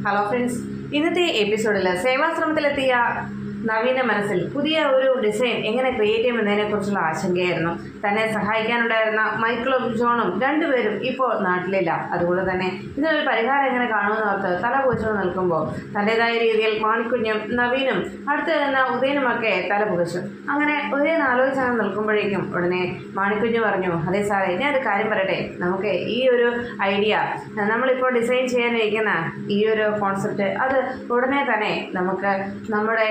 Hello friends, ഇന്നത്തെ എപ്പിസോഡിൽ സേവാശ്രമത്തിലെത്തിയ നവീന്റെ മനസ്സിൽ പുതിയ ഒരു ഡിസൈൻ എങ്ങനെ ക്രിയേറ്റ് ചെയ്യുമെന്നതിനെ കുറിച്ചുള്ള ആശങ്കയായിരുന്നു. തന്നെ സഹായിക്കാനുണ്ടായിരുന്ന മൈക്കിളും ജോണും രണ്ടുപേരും ഇപ്പോൾ നാട്ടിലില്ല. അതുകൊണ്ട് തന്നെ ഇതിനൊരു പരിഹാരം എങ്ങനെ കാണുമെന്ന് ഓർത്ത് തല പുകച്ചു നിൽക്കുമ്പോൾ തൻ്റെതായ രീതിയിൽ മാണിക്കുഞ്ഞും നവീനും അടുത്ത് നിന്ന ഉദയനുമൊക്കെ തല പുകച്ചു. അങ്ങനെ ഉദയൻ ആലോചിച്ചാണ് നിൽക്കുമ്പോഴേക്കും ഉടനെ മാണിക്കുഞ്ഞ് പറഞ്ഞു, അതെ സാറേ, ഞാനൊരു കാര്യം പറയട്ടെ. നമുക്ക് ഈ ഒരു ഐഡിയ, നമ്മളിപ്പോൾ ഡിസൈൻ ചെയ്യാനിരിക്കുന്ന ഈ ഒരു കോൺസെപ്റ്റ്, അത് ഉടനെ തന്നെ നമുക്ക് നമ്മുടെ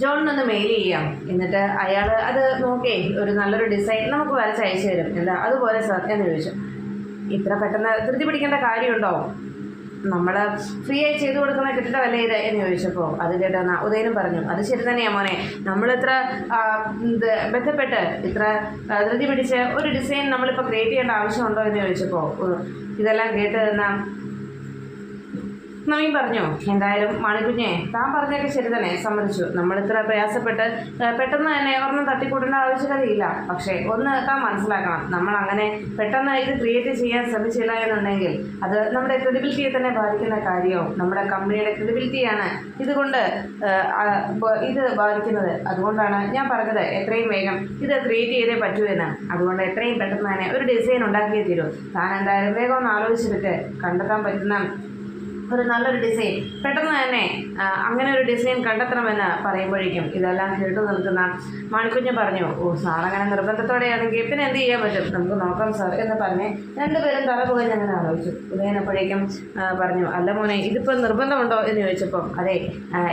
ജോണിനൊന്ന് മെയിൽ ചെയ്യാം. എന്നിട്ട് അയാൾ അത് നോക്കി ഒരു നല്ലൊരു ഡിസൈൻ നമുക്ക് വരച്ച് അയച്ചു തരും. എന്താ അതുപോലെ സാർ എന്ന് ചോദിച്ചു. ഇത്ര പെട്ടെന്ന് ധൃതി പിടിക്കേണ്ട കാര്യമുണ്ടോ? നമ്മൾ ഫ്രീ ആയി ചെയ്തു കൊടുക്കുന്ന കെട്ടിടമല്ലേ ഇത് എന്ന് ചോദിച്ചപ്പോൾ അത് കേട്ടെന്ന ഉദയനും പറഞ്ഞു, അത് ശരി തന്നെയാ മോനെ, നമ്മളിത്ര ബന്ധപ്പെട്ട് ഇത്ര ധൃതി പിടിച്ച് ഒരു ഡിസൈൻ നമ്മളിപ്പോൾ ക്രിയേറ്റ് ചെയ്യേണ്ട ആവശ്യമുണ്ടോ എന്ന് ചോദിച്ചപ്പോൾ ഇതെല്ലാം കേട്ട് തന്ന നവീൻ പറഞ്ഞു, എന്തായാലും മാണിക്കുഞ്ഞെ, താൻ പറഞ്ഞൊക്കെ ശരി തന്നെ, സമ്മതിച്ചു. നമ്മളിത്ര പ്രയാസപ്പെട്ട് പെട്ടെന്ന് തന്നെ ഒരെണ്ണം തട്ടിക്കൂട്ടേണ്ട ആവശ്യകതയില്ല. പക്ഷേ ഒന്ന് താൻ മനസ്സിലാക്കണം, നമ്മൾ അങ്ങനെ പെട്ടെന്ന് ഇത് ക്രിയേറ്റ് ചെയ്യാൻ ശ്രമിച്ചില്ല എന്നുണ്ടെങ്കിൽ അത് നമ്മുടെ ക്രെഡിബിലിറ്റിയെ തന്നെ ബാധിക്കുന്ന കാര്യവും നമ്മുടെ കമ്പനിയുടെ ക്രെഡിബിലിറ്റിയാണ് ഇതുകൊണ്ട് ഇത് ബാധിക്കുന്നത്. അതുകൊണ്ടാണ് ഞാൻ പറഞ്ഞത് എത്രയും വേഗം ഇത് ക്രിയേറ്റ് ചെയ്തേ പറ്റൂ എന്ന്. അതുകൊണ്ട് എത്രയും പെട്ടെന്ന് തന്നെ ഒരു ഡിസൈൻ ഉണ്ടാക്കിയേ തീരൂ. താൻ എന്തായാലും വേഗം ഒന്ന് ആലോചിച്ചിട്ട് കണ്ടെത്താൻ പറ്റുന്ന ഒരു നല്ലൊരു ഡിസൈൻ പെട്ടെന്ന് തന്നെ അങ്ങനെ ഒരു ഡിസൈൻ കണ്ടെത്തണമെന്ന് പറയുമ്പോഴേക്കും ഇതെല്ലാം കേട്ടു നിൽക്കുന്ന മാണിക്കുഞ്ഞ് പറഞ്ഞു, സാറങ്ങനെ നിർബന്ധത്തോടെയാണെങ്കിൽ പിന്നെ എന്ത് ചെയ്യാൻ പറ്റും, നമുക്ക് നോക്കാം സാർ എന്ന് പറഞ്ഞ് രണ്ടുപേരും തല പുകഞ്ഞ് അങ്ങനെ ആലോചിച്ചു. ഉദയനപ്പോഴേക്കും പറഞ്ഞു, അല്ല മോനെ, ഇതിപ്പോൾ നിർബന്ധമുണ്ടോ എന്ന് ചോദിച്ചപ്പോൾ അതെ,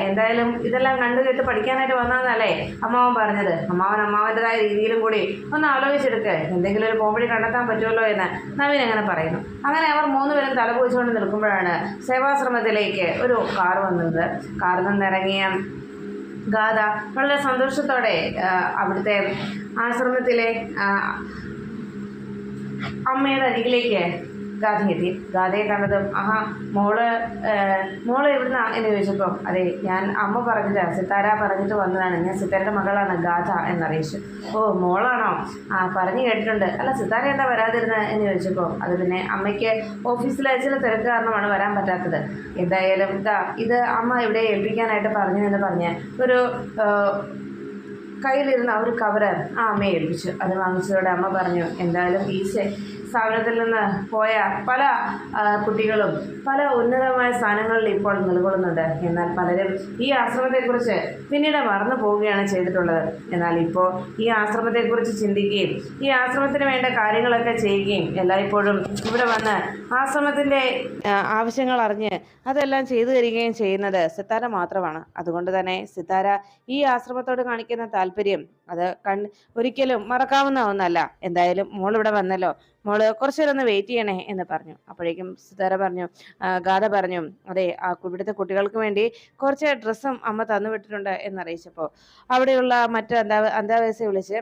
എന്തായാലും ഇതെല്ലാം കണ്ടു കേട്ട് പഠിക്കാനായിട്ട് വന്നതെന്നല്ലേ അമ്മാവൻ പറഞ്ഞത്. അമ്മാവൻ്റെതായ രീതിയിലും കൂടി ഒന്ന് ആലോചിച്ചെടുക്ക്, എന്തെങ്കിലും ഒരു പോംവഴി കണ്ടെത്താൻ പറ്റുമല്ലോ എന്ന് നവീൻ അങ്ങനെ പറയുന്നു. അങ്ങനെ അവർ മൂന്നുപേരും തല പുകച്ചുകൊണ്ട് നിൽക്കുമ്പോഴാണ് സേവാശ്രമത്തിലേക്ക് ഒരു കാർ വന്നത്. കാറിൽ നിന്നിറങ്ങിയ ഗാഥ വളരെ സന്തോഷത്തോടെ അവിടുത്തെ ആശ്രമത്തിലെ അമ്മയുടെ അരികിലേക്ക് ഗാഥയെത്തി. ഗാഥയെ കണ്ടതും മോള് എവിടുന്നാ എന്ന് ചോദിച്ചപ്പോൾ അതെ, ഞാൻ അമ്മ പറഞ്ഞിട്ട് സിത്താര പറഞ്ഞിട്ട് വന്നതാണ്, ഞാൻ സിത്താരയുടെ മകളാണ് ഗാഥ എന്നറിയിച്ചു. ഓ, മോളാണോ? പറഞ്ഞു കേട്ടിട്ടുണ്ട്. അല്ല, സിത്താര എന്താ വരാതിരുന്നത് എന്ന് ചോദിച്ചപ്പോൾ അത് പിന്നെ അമ്മയ്ക്ക് ഓഫീസിലെ ചില തിരക്ക് കാരണമാണ് വരാൻ പറ്റാത്തത്. എന്തായാലും ഇത് അമ്മ ഇവിടെ ഏൽപ്പിക്കാനായിട്ട് പറഞ്ഞു എന്ന് പറഞ്ഞ് ഒരു കയ്യിലിരുന്ന ഒരു കവറ് അമ്മയെ ഏൽപ്പിച്ചു. അത് വാങ്ങിച്ചതോടെ അമ്മ പറഞ്ഞു, എന്തായാലും ഈ സ്ഥാപനത്തിൽ നിന്ന് പോയ പല കുട്ടികളും പല ഉന്നതമായ സ്ഥാനങ്ങളിൽ ഇപ്പോൾ നിലകൊള്ളുന്നുണ്ട്. എന്നാൽ പലരും ഈ ആശ്രമത്തെക്കുറിച്ച് പിന്നീട് മറന്നു പോവുകയാണ് ചെയ്തിട്ടുള്ളത്. എന്നാൽ ഇപ്പോൾ ഈ ആശ്രമത്തെക്കുറിച്ച് ചിന്തിക്കുകയും ഈ ആശ്രമത്തിന് വേണ്ട കാര്യങ്ങളൊക്കെ ചെയ്യുകയും എല്ലായ്പ്പോഴും ഇവിടെ വന്ന് ആശ്രമത്തിൻ്റെ ആവശ്യങ്ങൾ അറിഞ്ഞ് അതെല്ലാം ചെയ്തു തരികയും ചെയ്യുന്നത് സിത്താര മാത്രമാണ്. അതുകൊണ്ട് തന്നെ സിത്താര ഈ ആശ്രമത്തോട് കാണിക്കുന്ന താല്പര്യം അത് ഒരിക്കലും മറക്കാവുന്ന ഒന്നല്ല. എന്തായാലും മോൾ ഇവിടെ വന്നല്ലോ, മോള് കുറച്ചു നേരം ഒന്ന് വെയിറ്റ് ചെയ്യണേ എന്ന് പറഞ്ഞു. അപ്പോഴേക്കും സിതാര പറഞ്ഞു, ഗാഥ പറഞ്ഞു, അതെ, ഇവിടുത്തെ കുട്ടികൾക്ക് വേണ്ടി കുറച്ച് ഡ്രസ്സും അമ്മ തന്നുവിട്ടിട്ടുണ്ട് എന്നറിയിച്ചപ്പോൾ അവിടെയുള്ള മറ്റ് അന്താവാസിയെ വിളിച്ച്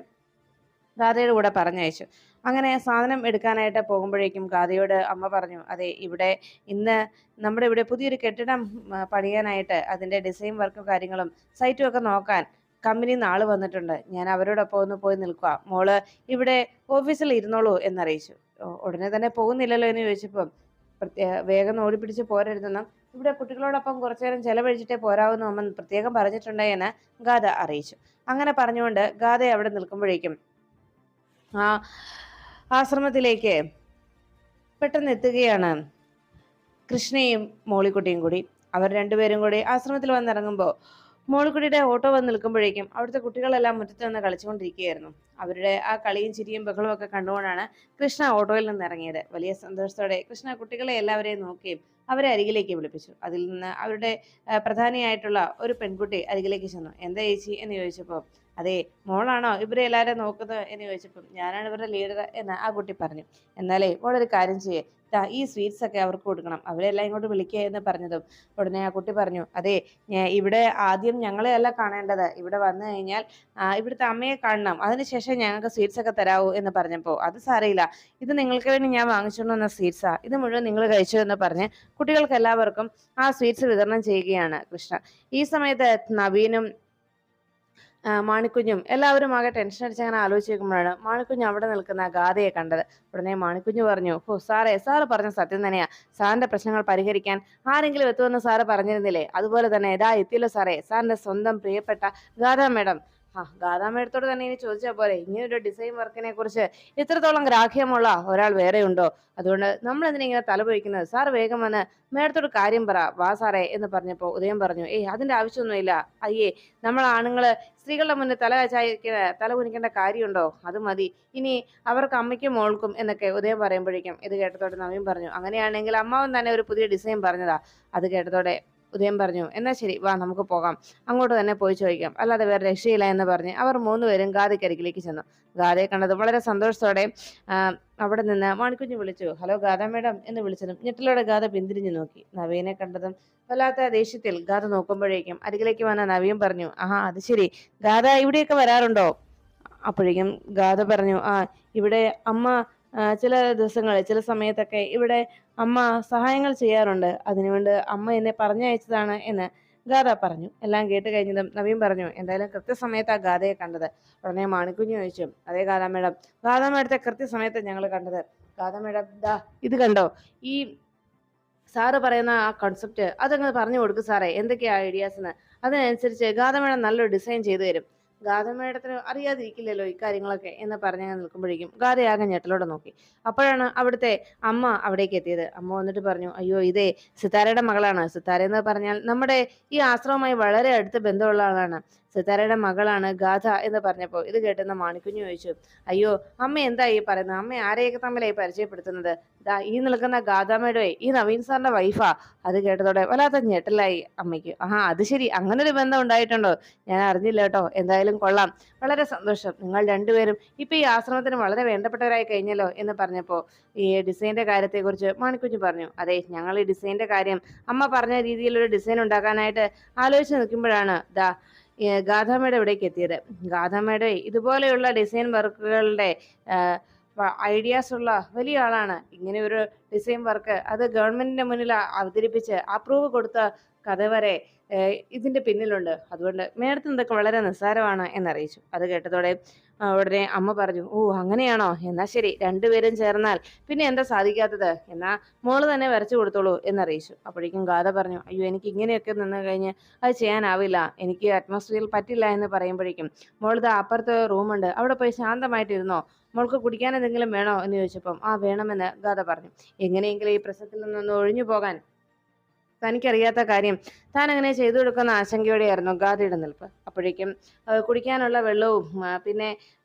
ഗാഥയുടെ കൂടെ പറഞ്ഞയച്ചു. അങ്ങനെ സാധനം എടുക്കാനായിട്ട് പോകുമ്പോഴേക്കും ഗാഥയോട് അമ്മ പറഞ്ഞു, അതെ, ഇന്ന് നമ്മുടെ ഇവിടെ പുതിയൊരു കെട്ടിടം പണിയാനായിട്ട് അതിൻ്റെ ഡിസൈൻ വർക്കും കാര്യങ്ങളും സൈറ്റും ഒക്കെ നോക്കാൻ കമ്പനിയിൽ നിന്ന് ആള് വന്നിട്ടുണ്ട്. ഞാൻ അവരോടൊപ്പം ഒന്ന് പോയി നിൽക്കുക, മോള് ഇവിടെ ഓഫീസിൽ ഇരുന്നോളൂ എന്നറിയിച്ചു. ഉടനെ തന്നെ പോകുന്നില്ലല്ലോ എന്ന് ചോദിച്ചപ്പം വേഗം ഓടിപ്പിടിച്ച് പോരരുതെന്നും ഇവിടെ കുട്ടികളോടൊപ്പം കുറച്ചു നേരം ചെലവഴിച്ചിട്ടേ പോരാവുന്ന അമ്മ പ്രത്യേകം പറഞ്ഞിട്ടുണ്ട് എന്ന് ഗാഥ അറിയിച്ചു. അങ്ങനെ പറഞ്ഞുകൊണ്ട് ഗാഥ അവിടെ നിൽക്കുമ്പോഴേക്കും ആശ്രമത്തിലേക്ക് പെട്ടെന്ന് എത്തുകയാണ് കൃഷ്ണയും മോളിക്കുട്ടിയും കൂടി. അവർ രണ്ടുപേരും കൂടി ആശ്രമത്തിൽ വന്നിറങ്ങുമ്പോൾ മോളിക്കുട്ടിയുടെ ഓട്ടോ വന്ന് നിൽക്കുമ്പോഴേക്കും അവിടുത്തെ കുട്ടികളെല്ലാം മുറ്റത്ത് നിന്ന് കളിച്ചുകൊണ്ടിരിക്കുകയായിരുന്നു. അവരുടെ ആ കളിയും ചിരിയും ബഹളവും ഒക്കെ കണ്ടുകൊണ്ടാണ് കൃഷ്ണ ഓട്ടോയിൽ നിന്ന് ഇറങ്ങിയത്. വലിയ സന്തോഷത്തോടെ കൃഷ്ണ കുട്ടികളെ എല്ലാവരെയും നോക്കുകയും അവരെ അരികിലേക്ക് വിളിപ്പിച്ചു. അതിൽ നിന്ന് അവരുടെ പ്രധാനിയായിട്ടുള്ള ഒരു പെൺകുട്ടി അരികിലേക്ക് ചെന്നു. എന്താ ചേച്ചി എന്ന് ചോദിച്ചപ്പോൾ അതെ, മോളാണോ ഇവരെ എല്ലാവരും നോക്കുന്നത് എന്ന് ചോദിച്ചപ്പം ഞാനാണ് ഇവരുടെ ലീഡർ എന്ന് ആ കുട്ടി പറഞ്ഞു. എന്നാലേ മോളൊരു കാര്യം ചെയ്യേ, ഈ സ്വീറ്റ്സ് ഒക്കെ അവർക്ക് കൊടുക്കണം, അവരെല്ലാം ഇങ്ങോട്ട് വിളിക്കുക എന്ന് പറഞ്ഞതും ഉടനെ ആ കുട്ടി പറഞ്ഞു, അതെ, ഇവിടെ ആദ്യം ഞങ്ങളെ അല്ല കാണേണ്ടത്, ഇവിടെ വന്നു കഴിഞ്ഞാൽ ഇവിടുത്തെ അമ്മയെ കാണണം, അതിനുശേഷം ഞങ്ങൾക്ക് സ്വീറ്റ്സ് ഒക്കെ തരാവൂ എന്ന് പറഞ്ഞപ്പോൾ അത് സാരയില്ല, ഇത് നിങ്ങൾക്ക് വേണ്ടി ഞാൻ വാങ്ങിച്ചുകൊണ്ട് വന്ന സ്വീറ്റ്സാ, ഇത് മുഴുവൻ നിങ്ങൾ കഴിച്ചു എന്ന് പറഞ്ഞ് കുട്ടികൾക്ക് എല്ലാവർക്കും ആ സ്വീറ്റ്സ് വിതരണം ചെയ്യുകയാണ് കൃഷ്ണ. ഈ സമയത്ത് നവീനും മാണിക്കുഞ്ഞും എല്ലാവരും ആകെ ടെൻഷൻ അടിച്ച് അങ്ങനെ ആലോചിച്ച് നിൽക്കുമ്പോഴാണ് മാണിക്കുഞ്ഞ് അവിടെ നിൽക്കുന്ന ഗാഥയെ കണ്ടത്. ഉടനെ മാണിക്കുഞ്ഞ് പറഞ്ഞു, ഓ സാറ് പറഞ്ഞ സത്യം തന്നെയാ. സാറിന്റെ പ്രശ്നങ്ങൾ പരിഹരിക്കാൻ ആരെങ്കിലും എത്തുമെന്ന് സാറ് പറഞ്ഞിരുന്നില്ലേ? അതുപോലെ തന്നെ ഇതാ എത്തിയല്ലോ സാറേ, സാറിന്റെ സ്വന്തം പ്രിയപ്പെട്ട ഗാഥാ മേഡം. ഗാഥാ മേഡത്തോട് തന്നെ ഇനി ചോദിച്ചാൽ പോരെ, ഇങ്ങനൊരു ഡിസൈൻ വർക്കിനെ കുറിച്ച് ഇത്രത്തോളം ഗ്രാഹ്യമുള്ള ഒരാൾ വേറെ ഉണ്ടോ? അതുകൊണ്ട് നമ്മൾ എന്തിനാ ഇങ്ങനെ തലപൊഴിക്കുന്നത്? സാർ വേഗം വന്ന് മേഡത്തോട് കാര്യം പറ, വാ സാറേ എന്ന് പറഞ്ഞപ്പോൾ ഉദയം പറഞ്ഞു, അതിന്റെ ആവശ്യമൊന്നുമില്ല. അയ്യേ, നമ്മൾ ആണുങ്ങള് സ്ത്രീകളുടെ മുന്നിൽ തല കുനിക്കേണ്ട കാര്യമുണ്ടോ? അത് മതി. ഇനി അവർക്ക് അമ്മയ്ക്കും മോൾക്കും എന്നൊക്കെ ഉദയം പറയുമ്പോഴേക്കും ഇത് കേട്ടതോടെ നവീൻ പറഞ്ഞു, അങ്ങനെയാണെങ്കിൽ അമ്മാവൻ തന്നെ ഒരു പുതിയ ഡിസൈൻ പറഞ്ഞതാ. അത് കേട്ടതോടെ ഉദയം പറഞ്ഞു, എന്നാ ശരി, വാ നമുക്ക് പോകാം, അങ്ങോട്ട് തന്നെ പോയി ചോദിക്കാം, അല്ലാതെ വേറെ രക്ഷയില്ല എന്ന് പറഞ്ഞ് അവർ മൂന്നുപേരും ഗാഥയ്ക്കരികിലേക്ക് ചെന്നു. ഗാഥയെ കണ്ടത് വളരെ സന്തോഷത്തോടെ അവിടെ നിന്ന് മാണിക്കുഞ്ഞ് വിളിച്ചു, ഹലോ ഗാഥ മേഡം എന്ന് വിളിച്ചതും ഞെട്ടലോടെ ഗാഥ പിന്തിരിഞ്ഞു നോക്കി. നവീനെ കണ്ടതും വല്ലാത്ത ദേഷ്യത്തിൽ ഗാഥ നോക്കുമ്പോഴേക്കും അരികിലേക്ക് വന്ന നവീൻ പറഞ്ഞു, അത് ശരി, ഗാഥ ഇവിടെയൊക്കെ വരാറുണ്ടോ? അപ്പോഴേക്കും ഗാഥ പറഞ്ഞു, ഇവിടെ അമ്മ ചില ദിവസങ്ങളിൽ ചില സമയത്തൊക്കെ ഇവിടെ അമ്മ സഹായങ്ങൾ ചെയ്യാറുണ്ട്, അതിനുവേണ്ടി അമ്മ എന്നെ പറഞ്ഞയച്ചതാണ് എന്ന് ഗാഥ പറഞ്ഞു. എല്ലാം കേട്ട് കഴിഞ്ഞതും നവീൻ പറഞ്ഞു, എന്തായാലും കൃത്യസമയത്താണ് ഗാഥയെ കണ്ടത്. ഉടനെ മാണിക്കുഞ്ഞ് ചോദിച്ചു, അതേ ഗാഥാ മേഡം, ഗാഥാ മേഡത്തെ കൃത്യസമയത്ത് ഞങ്ങൾ കണ്ടത്. ഗാഥാ മേഡം ദാ ഇത് കണ്ടോ, ഈ സാറ് പറയുന്ന ആ കോൺസെപ്റ്റ് അതങ്ങ് പറഞ്ഞു കൊടുക്കും സാറേ, എന്തൊക്കെയാ ഐഡിയാസ് എന്ന്. അതിനനുസരിച്ച് ഗാഥ മേഡം നല്ലൊരു ഡിസൈൻ ചെയ്തു തരും. ഗാഥ മേഡത്തിന് അറിയാതിരിക്കില്ലല്ലോ ഇക്കാര്യങ്ങളൊക്കെ എന്ന് പറഞ്ഞങ്ങനെ നിൽക്കുമ്പോഴേക്കും ഗാഥയാകെ ഞെട്ടലോടെ നോക്കി. അപ്പോഴാണ് അവിടുത്തെ അമ്മ അവിടേക്ക് എത്തിയത്. അമ്മ വന്നിട്ട് പറഞ്ഞു, അയ്യോ ഇതേ സിത്താരയുടെ മകളാണ്. സിത്താര എന്ന് പറഞ്ഞാൽ നമ്മുടെ ഈ ആശ്രമവുമായി വളരെ അടുത്ത ബന്ധമുള്ള ആളാണ്. സിത്താരയുടെ മകളാണ് ഗാഥ എന്ന് പറഞ്ഞപ്പോൾ ഇത് കേട്ടുന്ന മാണിക്കുഞ്ഞ് ചോദിച്ചു, അയ്യോ അമ്മ എന്താ ഈ പറയുന്നത്? അമ്മ ആരെയൊക്കെ തമ്മിലായി പരിചയപ്പെടുത്തുന്നത്? ഈ നിൽക്കുന്ന ഗാഥാമയുടെ ഈ നവീൻ സാറിന്റെ വൈഫാ. അത് കേട്ടതോടെ വല്ലാത്ത ഞെട്ടലായി അമ്മയ്ക്ക്. അത് ശരി, അങ്ങനെ ഒരു ബന്ധം ഉണ്ടായിട്ടുണ്ടോ? ഞാൻ അറിഞ്ഞില്ല കേട്ടോ. എന്തായാലും കൊള്ളാം, വളരെ സന്തോഷം. നിങ്ങൾ രണ്ടുപേരും ഇപ്പൊ ഈ ആശ്രമത്തിന് വളരെ വേണ്ടപ്പെട്ടവരായി കഴിഞ്ഞല്ലോ എന്ന് പറഞ്ഞപ്പോൾ ഈ ഡിസൈനിന്റെ കാര്യത്തെക്കുറിച്ച് മാണിക്കുഞ്ഞ് പറഞ്ഞു, അതെ, ഞങ്ങൾ ഈ ഡിസൈനിന്റെ കാര്യം അമ്മ പറഞ്ഞ രീതിയിലൊരു ഡിസൈൻ ഉണ്ടാക്കാനായിട്ട് ആലോചിച്ച് നിൽക്കുമ്പോഴാണ് ഗാഥാമയുടെ ഇവിടേക്ക് എത്തിയത്. ഗാഥാമയുടെ ഇതുപോലെയുള്ള ഡിസൈൻ വർക്കുകളുടെ ഐഡിയാസ് ഉള്ള വലിയ ആളാണ്. ഇങ്ങനെ ഒരു ഡിസൈൻ വർക്ക് അത് ഗവൺമെന്റിന്റെ മുന്നിൽ അവതരിപ്പിച്ച് അപ്രൂവ് കൊടുത്ത കഥ വരെ ഇതിന്റെ പിന്നിലുണ്ട്. അതുകൊണ്ട് മേഡത്തിന് ഇതൊക്കെ വളരെ നിസ്സാരമാണ് എന്നറിയിച്ചു. അത് കേട്ടതോടെ ഉടനെ അമ്മ പറഞ്ഞു, അങ്ങനെയാണോ? എന്നാ ശരി, രണ്ടുപേരും ചേർന്നാൽ പിന്നെ എന്താ സാധിക്കാത്തത്? എന്നാ മോള് തന്നെ വരച്ചു കൊടുത്തോളൂ എന്നറിയിച്ചു. അപ്പോഴേക്കും ഗാഥ പറഞ്ഞു, അയ്യോ എനിക്ക് ഇങ്ങനെയൊക്കെ നിന്ന് കഴിഞ്ഞ് അത് ചെയ്യാനാവില്ല, എനിക്ക് അറ്റ്മോസ്ഫിയറിൽ പറ്റില്ല എന്ന് പറയുമ്പോഴേക്കും മോളിത് അപ്പുറത്തെ റൂമുണ്ട്, അവിടെ പോയി ശാന്തമായിട്ടിരുന്നോ, മോൾക്ക് കുടിക്കാൻ എന്തെങ്കിലും വേണോ എന്ന് ചോദിച്ചപ്പം വേണമെന്ന് ഗാഥ പറഞ്ഞു. എങ്ങനെയെങ്കിലും ഈ പ്രശ്നത്തിൽ നിന്നൊന്ന് ഒഴിഞ്ഞു പോകാൻ തനിക്കറിയാത്ത കാര്യം താൻ അങ്ങനെ ചെയ്തു കൊടുക്കുന്ന ആശങ്കയോടെയായിരുന്നു ഗാഥയുടെ നിൽപ്പ്. അപ്പോഴേക്കും കുടിക്കാനുള്ള വെള്ളവും പിന്നെ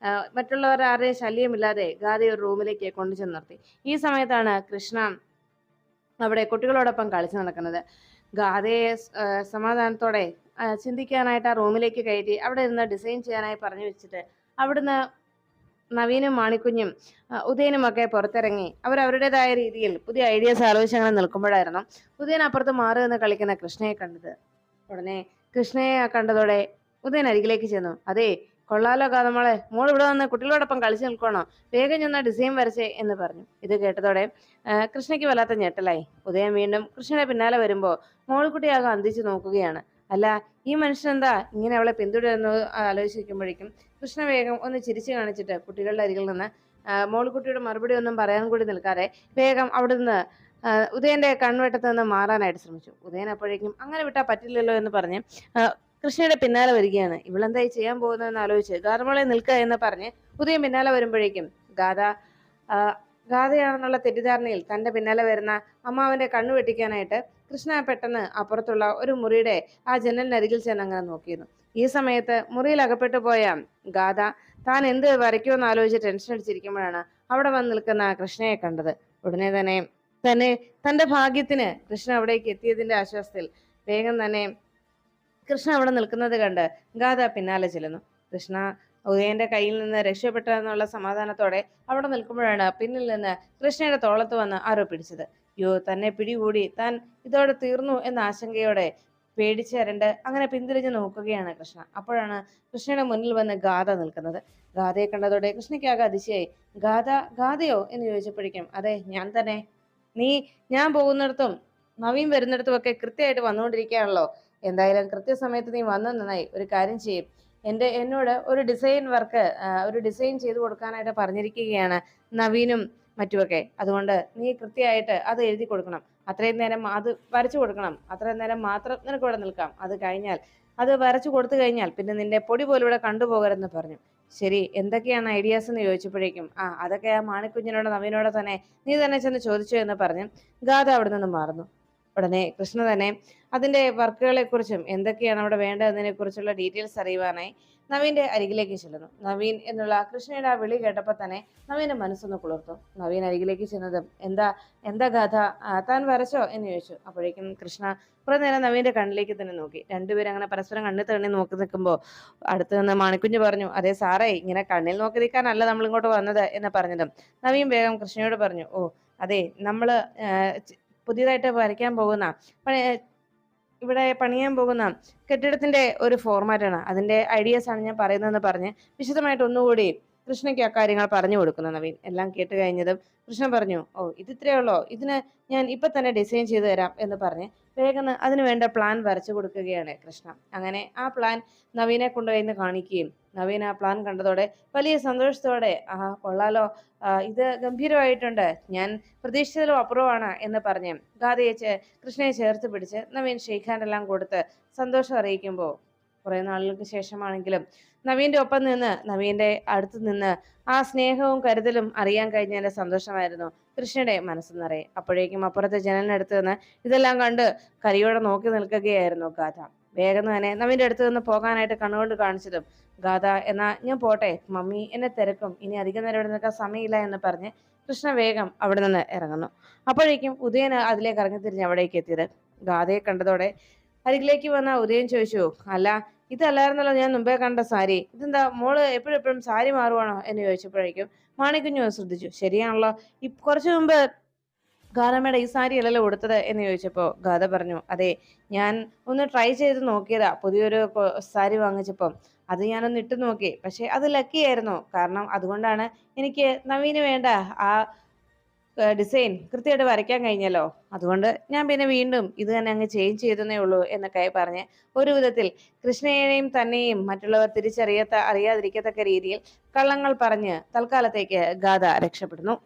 മറ്റുള്ളവർ ആരുടെയും ശല്യമില്ലാതെ ഗാഥയെ ഒരു റൂമിലേക്ക് കൊണ്ടുചെന്ന് നിർത്തി. ഈ സമയത്താണ് കൃഷ്ണ അവിടെ കുട്ടികളോടൊപ്പം കളിച്ചു നടക്കുന്നത്. ഗാഥയെ സമാധാനത്തോടെ ചിന്തിക്കാനായിട്ട് ആ റൂമിലേക്ക് കയറ്റി അവിടെ നിന്ന് ഡിസൈൻ ചെയ്യാനായി പറഞ്ഞു വെച്ചിട്ട് അവിടുന്ന് നവീനും മാണിക്കുഞ്ഞും ഉദയനും ഒക്കെ പുറത്തിറങ്ങി അവരവരുടേതായ രീതിയിൽ പുതിയ ഐഡിയാസ് ആലോചിച്ച് അങ്ങനെ നിൽക്കുമ്പോഴായിരുന്നു ഉദയൻ അപ്പുറത്ത് മാറി നിന്ന് കളിക്കുന്ന കൃഷ്ണയെ കണ്ടത്. ഉടനെ കൃഷ്ണയെ കണ്ടതോടെ ഉദയൻ അരികിലേക്ക് ചെന്നു, അതേ കൊള്ളാലോ ഗാഥമോളെ, മോൾ ഇവിടെ വന്ന് കുട്ടികളോടൊപ്പം കളിച്ചു നിൽക്കണോ, വേഗം ചെന്ന ഡിസൈൻ വരച്ചേ എന്ന് പറഞ്ഞു. ഇത് കേട്ടതോടെ കൃഷ്ണയ്ക്ക് വല്ലാത്ത ഞെട്ടലായി. ഉദയൻ വീണ്ടും കൃഷ്ണയുടെ പിന്നാലെ വരുമ്പോൾ മോൾക്കുട്ടിയാകെ അന്തിച്ചു നോക്കുകയാണ്. അല്ല, ഈ മനുഷ്യൻ എന്താ ഇങ്ങനെ അവളെ പിന്തുടരുന്നു ആലോചിക്കുമ്പോഴേക്കും കൃഷ്ണ വേഗം ഒന്ന് ചിരിച്ചു കാണിച്ചിട്ട് കുട്ടികളുടെ അരികിൽ നിന്ന് മോൾക്കുട്ടിയുടെ മറുപടി ഒന്നും പറയാൻ കൂടി നിൽക്കാതെ വേഗം അവിടെ നിന്ന് ഉദയന്റെ കൺവെട്ടത്ത് നിന്ന് മാറാനായിട്ട് ശ്രമിച്ചു. ഉദയൻ അപ്പോഴേക്കും അങ്ങനെ വിട്ടാൽ പറ്റില്ലല്ലോ എന്ന് പറഞ്ഞ് കൃഷ്ണയുടെ പിന്നാലെ വരികയാണ്. ഇവളെന്തായി ചെയ്യാൻ പോകുന്നതെന്ന് ആലോചിച്ച് ഗാഥമോളെ നിൽക്കുക എന്ന് പറഞ്ഞ് ഉദയൻ പിന്നാലെ വരുമ്പോഴേക്കും ഗാഥയാണെന്നുള്ള തെറ്റിദ്ധാരണയിൽ തന്റെ പിന്നാലെ വരുന്ന അമ്മാവന്റെ കണ്ണു വെട്ടിക്കാനായിട്ട് കൃഷ്ണ പെട്ടെന്ന് അപ്പുറത്തുള്ള ഒരു മുറിയുടെ ആ ജനലിനരികിൽ ചെന്ന് അങ്ങനെ നോക്കിയിരുന്നു. ഈ സമയത്ത് മുറിയിൽ അകപ്പെട്ടു പോയ ഗാഥ താൻ എന്ത് വരയ്ക്കുമെന്ന് ആലോചിച്ച് ടെൻഷൻ അടിച്ചിരിക്കുമ്പോഴാണ് അവിടെ വന്ന് നിൽക്കുന്ന കൃഷ്ണയെ കണ്ടത്. ഉടനെ തന്നെ തന്റെ ഭാഗ്യത്തിന് കൃഷ്ണ അവിടേക്ക് എത്തിയതിന്റെ ആശ്വാസത്തിൽ വേഗം തന്നെ കൃഷ്ണ അവിടെ നിൽക്കുന്നത് കണ്ട് ഗാഥ പിന്നാലെ ചെല്ലുന്നു. കൃഷ്ണ ഉദയന്റെ കയ്യിൽ നിന്ന് രക്ഷപ്പെട്ടെന്നുള്ള സമാധാനത്തോടെ അവിടെ നിൽക്കുമ്പോഴാണ് പിന്നിൽ നിന്ന് കൃഷ്ണയുടെ തോളത്ത് വന്ന് ആരോ പിടിച്ചത്. തന്നെ പിടികൂടി, താൻ ഇതോടെ തീർന്നു എന്ന ആശങ്കയോടെ പേടിച്ചരണ്ട് അങ്ങനെ പിന്തിരിഞ്ഞ് നോക്കുകയാണ് കൃഷ്ണ. അപ്പോഴാണ് കൃഷ്ണയുടെ മുന്നിൽ വന്ന് ഗാഥ നിൽക്കുന്നത്. ഗാഥയെ കണ്ടതോടെ കൃഷ്ണയ്ക്കാകെ അതിശയായി. ഗാഥയോ എന്ന് ചോദിച്ചപ്പോഴേക്കും, അതെ ഞാൻ തന്നെ. ഞാൻ പോകുന്നിടത്തും നവീൻ വരുന്നിടത്തും ഒക്കെ കൃത്യമായിട്ട് വന്നുകൊണ്ടിരിക്കുകയാണല്ലോ. എന്തായാലും കൃത്യസമയത്ത് നീ വന്നു നന്നായി. ഒരു കാര്യം ചെയ്യും, എന്നോട് ഒരു ഡിസൈൻ ചെയ്തു കൊടുക്കാനായിട്ട് പറഞ്ഞിരിക്കുകയാണ് നവീനും മറ്റുമൊക്കെ. അതുകൊണ്ട് നീ കൃത്യമായിട്ട് അത് എഴുതി കൊടുക്കണം. അത്രയും നേരം അത് വരച്ചു കൊടുക്കണം. അത്രയും നേരം മാത്രം നിനക്ക് ഇവിടെ നിൽക്കാം. അത് കഴിഞ്ഞാൽ അത് വരച്ചു കൊടുത്തു കഴിഞ്ഞാൽ പിന്നെ നിന്റെ പൊടി പോലും ഇവിടെ കണ്ടുപോകരുതെന്ന് പറഞ്ഞു. ശരി, എന്തൊക്കെയാണ് ഐഡിയാസ് എന്ന് ചോദിച്ചപ്പോഴേക്കും അതൊക്കെ ആ മാണിക്കുഞ്ഞിനോട് നവീനോട് തന്നെ നീ തന്നെ ചെന്ന് ചോദിച്ചു എന്ന് പറഞ്ഞ് ഗാഥ അവിടെ നിന്ന് മാറുന്നു. ഉടനെ കൃഷ്ണ തന്നെ അതിന്റെ വർക്കുകളെ കുറിച്ചും എന്തൊക്കെയാണ് അവിടെ വേണ്ടതിനെ കുറിച്ചുള്ള ഡീറ്റെയിൽസ് അറിയുവാനായി നവീന്റെ അരികിലേക്ക് ചെല്ലുന്നു. നവീൻ എന്നുള്ള കൃഷ്ണയുടെ ആ വിളി കേട്ടപ്പോൾ തന്നെ നവീന്റെ മനസ്സൊന്ന് കുളിർത്തു. നവീൻ അരികിലേക്ക് ചെന്നതും എന്താ ഗാഥ, താൻ വരച്ചോ എന്ന് ചോദിച്ചു. അപ്പോഴേക്കും കൃഷ്ണ കുറെ നേരം നവീന്റെ കണ്ണിലേക്ക് തന്നെ നോക്കി. രണ്ടുപേരും അങ്ങനെ പരസ്പരം കണ്ണിൽ തണ്ണി നോക്കി നിൽക്കുമ്പോൾ അടുത്ത് നിന്ന് മാണിക്കുഞ്ഞ് പറഞ്ഞു, അതെ സാറേ, ഇങ്ങനെ കണ്ണിൽ നോക്കി നിൽക്കാനല്ല നമ്മൾ ഇങ്ങോട്ട് വന്നത് എന്ന് പറഞ്ഞതും നവീൻ വേഗം കൃഷ്ണയോട് പറഞ്ഞു, ഓ അതെ, നമ്മള് പുതിയതായിട്ട് വരയ്ക്കാൻ പോകുന്ന ഇവിടെ പണിയാൻ പോകുന്ന കെട്ടിടത്തിന്റെ ഒരു ഫോർമാറ്റാണ്, അതിന്റെ ഐഡിയാസ് ആണ് ഞാൻ പറയുന്നതെന്ന് പറഞ്ഞ് വിശദമായിട്ട് ഒന്നുകൂടി കൃഷ്ണയ്ക്ക് അക്കാര്യങ്ങൾ പറഞ്ഞു കൊടുക്കുന്നു നവീൻ. എല്ലാം കേട്ട് കഴിഞ്ഞതും കൃഷ്ണൻ പറഞ്ഞു, ഓ ഇത് ഇത്രയേ ഉള്ളോ, ഇതിന് ഞാൻ ഇപ്പൊ തന്നെ ഡിസൈൻ ചെയ്തു തരാം എന്ന് പറഞ്ഞ് വേഗം അതിന് വേണ്ട പ്ലാൻ വരച്ചു കൊടുക്കുകയാണ് കൃഷ്ണ. അങ്ങനെ ആ പ്ലാൻ നവീനെ കൊണ്ടുപോയി കാണിക്കുകയും നവീൻ ആ പ്ലാൻ കണ്ടതോടെ വലിയ സന്തോഷത്തോടെ കൊള്ളാലോ, ഇത് ഗംഭീരമായിട്ടുണ്ട്, ഞാൻ പ്രതീക്ഷിച്ചതിലും അപ്പുറമാണ് എന്ന് പറഞ്ഞ് ഗാഥയെ കൃഷ്ണയെ ചേർത്ത് പിടിച്ച് നവീൻ ഷെയ്ക്ക് ഹാൻഡ് എല്ലാം കൊടുത്ത് സന്തോഷം അറിയിക്കുമ്പോൾ കുറെ നാളുകൾക്ക് ശേഷമാണെങ്കിലും നവീന്റെ ഒപ്പം നിന്ന് നവീന്റെ അടുത്ത് നിന്ന് ആ സ്നേഹവും കരുതലും അറിയാൻ കഴിഞ്ഞതിന്റെ സന്തോഷമായിരുന്നു കൃഷ്ണയുടെ മനസ്സ് നിറയെ. അപ്പോഴേക്കും അപ്പുറത്തെ ജനലിനടുത്ത് നിന്ന് ഇതെല്ലാം കണ്ട് കരിയോടെ നോക്കി നിൽക്കുകയായിരുന്നു ഗാഥ. വേഗം തന്നെ നവീന്റെ അടുത്ത് നിന്ന് പോകാനായിട്ട് കണ്ണുകൊണ്ട് കാണിച്ചതും ഗാഥ, എന്നാ ഞാൻ പോട്ടെ, മമ്മി എന്നെ തിരക്കും, ഇനി അധികം നേരം ഇവിടെ നിൽക്കാൻ സമയമില്ല എന്ന് പറഞ്ഞ് കൃഷ്ണ വേഗം അവിടെ നിന്ന് ഇറങ്ങുന്നു. അപ്പോഴേക്കും ഉദയൻ അതിലേക്ക് ഇറങ്ങി തിരിഞ്ഞ് അവിടേക്ക് എത്തിയത്. ഗാഥയെ കണ്ടതോടെ അരികിലേക്ക് വന്ന ഉദയൻ ചോദിച്ചു, അല്ല ഇതല്ലായിരുന്നല്ലോ ഞാൻ മുമ്പേ കണ്ട സാരി, ഇതെന്താ മോള് എപ്പോഴെപ്പോഴും സാരി മാറുവാണോ എന്ന് ചോദിച്ചപ്പോഴേക്കും മാണിക്കുഞ്ഞു ശ്രദ്ധിച്ചു. ശരിയാണല്ലോ, കുറച്ചു മുമ്പ് ഗാഥമ്മയുടെ ഈ സാരി അല്ലല്ലോ കൊടുത്തത് എന്ന് ചോദിച്ചപ്പോൾ ഗാഥ പറഞ്ഞു, അതെ, ഞാൻ ഒന്ന് ട്രൈ ചെയ്ത് നോക്കിയതാ, പുതിയൊരു സാരി വാങ്ങിച്ചപ്പം അത് ഞാനൊന്ന് ഇട്ട് നോക്കി, പക്ഷെ അത് ലക്കിയായിരുന്നു. കാരണം അതുകൊണ്ടാണ് എനിക്ക് നവീന് വേണ്ട ആ ഡിസൈൻ കൃത്യമായിട്ട് വരയ്ക്കാൻ കഴിഞ്ഞല്ലോ, അതുകൊണ്ട് ഞാൻ പിന്നെ വീണ്ടും ഇത് തന്നെ അങ്ങ് ചേഞ്ച് ചെയ്തേ ഉള്ളൂ എന്നൊക്കെ പറഞ്ഞ് ഒരു വിധത്തിൽ കൃഷ്ണയെയും തന്നെയും മറ്റുള്ളവർ അറിയാതിരിക്കത്തക്ക രീതിയിൽ കള്ളങ്ങൾ പറഞ്ഞ് തൽക്കാലത്തേക്ക് ഗാഥ രക്ഷപ്പെടുന്നു.